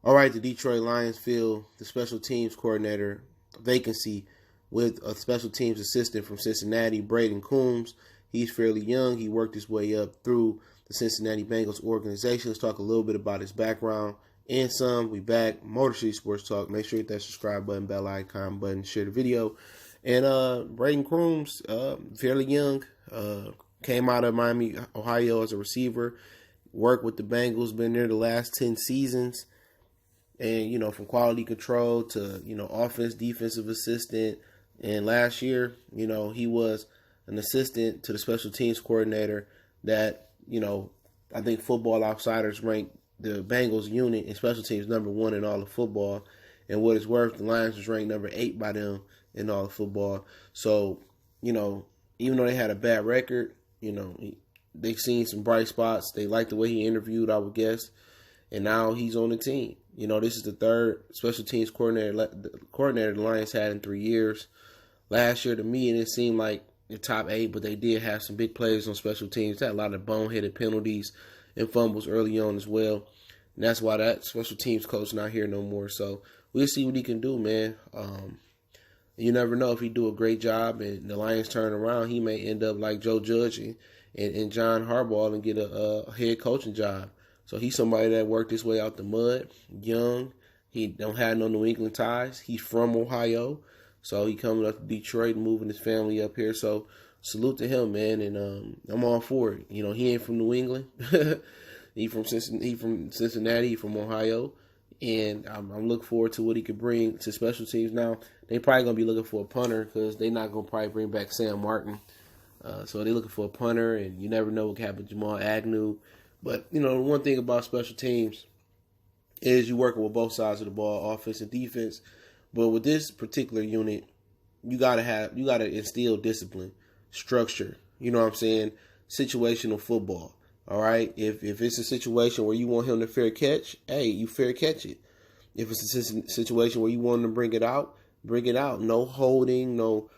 All right, the Detroit Lions fill the special teams coordinator vacancy with a special teams assistant from Cincinnati, Brayden Coombs. He's fairly young. He worked his way up through the Cincinnati Bengals organization. Let's talk a little bit about his background and some. We back. Motor City Sports Talk. Make sure you hit that subscribe button, bell icon button, share the video. And Brayden Coombs, fairly young, came out of Miami, Ohio as a receiver. Worked with the Bengals, been there the last 10 seasons. And, from quality control to, offense, defensive assistant. And last year, he was an assistant to the special teams coordinator that, I think Football Outsiders ranked the Bengals unit in special teams number 1 in all of football. And what it's worth, the Lions was ranked number 8 by them in all of football. So, even though they had a bad record, they've seen some bright spots. They liked the way he interviewed, I would guess. And now he's on the team. This is the third special teams coordinator the Lions had in 3 years. Last year, to me, it seemed like the top 8, but they did have some big players on special teams. They had a lot of boneheaded penalties and fumbles early on as well. And that's why that special teams coach not here no more. So we'll see what he can do, man. You never know if he do a great job and the Lions turn around. He may end up like Joe Judge and John Harbaugh and get a head coaching job. So he's somebody that worked his way out the mud, young. He don't have no New England ties. He's from Ohio. So he coming up to Detroit and moving his family up here. So salute to him, man. And I'm all for it. He ain't from New England. He from Cincinnati. He from Ohio. And I'm looking forward to what he could bring to special teams. Now, they probably going to be looking for a punter because they're not going to probably bring back Sam Martin. So they're looking for a punter, and you never know what can happen to Jamal Agnew. But, one thing about special teams is you're working with both sides of the ball, offense and defense. But with this particular unit, you gotta instill discipline, structure. You know what I'm saying? Situational football. All right. If it's a situation where you want him to fair catch, hey, you fair catch it. If it's a situation where you want him to bring it out, bring it out. No holding, no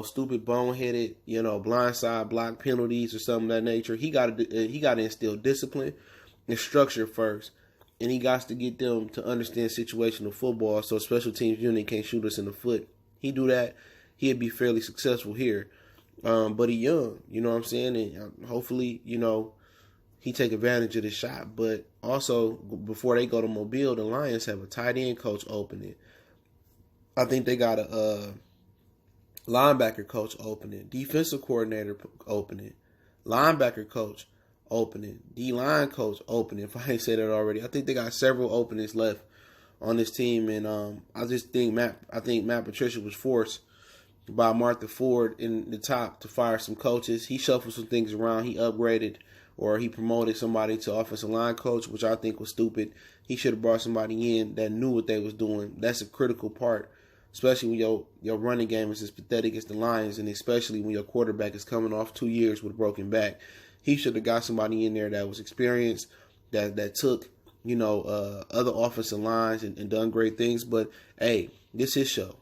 stupid boneheaded, blindside block penalties or something of that nature. He got to instill discipline and structure first. And he got to get them to understand situational football so special teams unit can't shoot us in the foot. He do that, he'd be fairly successful here. But he young, you know what I'm saying? And hopefully, he take advantage of this shot. But also, before they go to Mobile, the Lions have a tight end coach opening. I think they got a linebacker coach opening, defensive coordinator opening, linebacker coach opening, D-line coach opening, if I ain't said that already. I think they got several openings left on this team, and I think Matt Patricia was forced by Martha Ford in the top to fire some coaches. He shuffled some things around. He upgraded or he promoted somebody to offensive line coach, which I think was stupid. He should have brought somebody in that knew what they was doing. That's a critical part, especially when your running game is as pathetic as the Lions, and especially when your quarterback is coming off 2 years with a broken back. He should have got somebody in there that was experienced, that took, other offensive lines and done great things. But, hey, this is his show.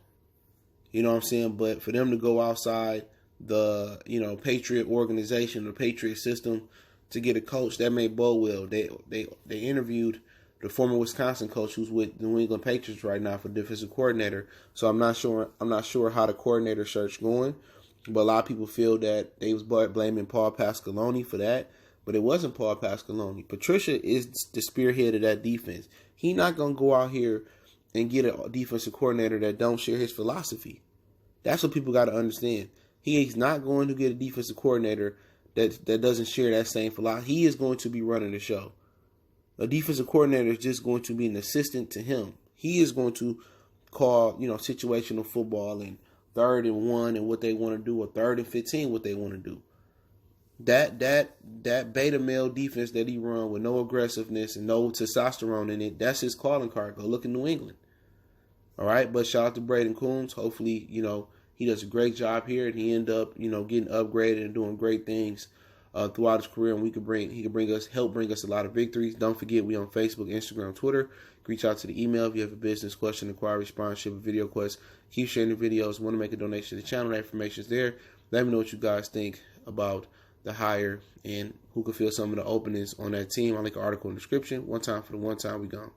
You know what I'm saying? But for them to go outside the, Patriot organization, the Patriot system, to get a coach, that may bode well. They interviewed the former Wisconsin coach who's with the New England Patriots right now for defensive coordinator. So I'm not sure how the coordinator search going. But a lot of people feel that they was blaming Paul Pasqualoni for that. But it wasn't Paul Pasqualoni. Patricia is the spearhead of that defense. He's not going to go out here and get a defensive coordinator that don't share his philosophy. That's what people got to understand. He is not going to get a defensive coordinator that doesn't share that same philosophy. He is going to be running the show. A defensive coordinator is just going to be an assistant to him. He is going to call, situational football and 3rd and 1 and what they want to do, or 3rd and 15 what they want to do. That beta male defense that he run with no aggressiveness and no testosterone in it, that's his calling card. Go look in New England. All right, but shout out to Brayden Coombs. Hopefully, he does a great job here and he end up, getting upgraded and doing great things throughout his career, and he could help bring us a lot of victories. Don't forget, we on Facebook, Instagram, Twitter. Reach out to the email if you have a business question, inquiry, sponsorship, a video quest. Keep sharing the videos. Want to make a donation to the channel? That information is there. Let me know what you guys think about the hire and who could fill some of the openings on that team. I'll link an article in the description. One time for the one time, we gone.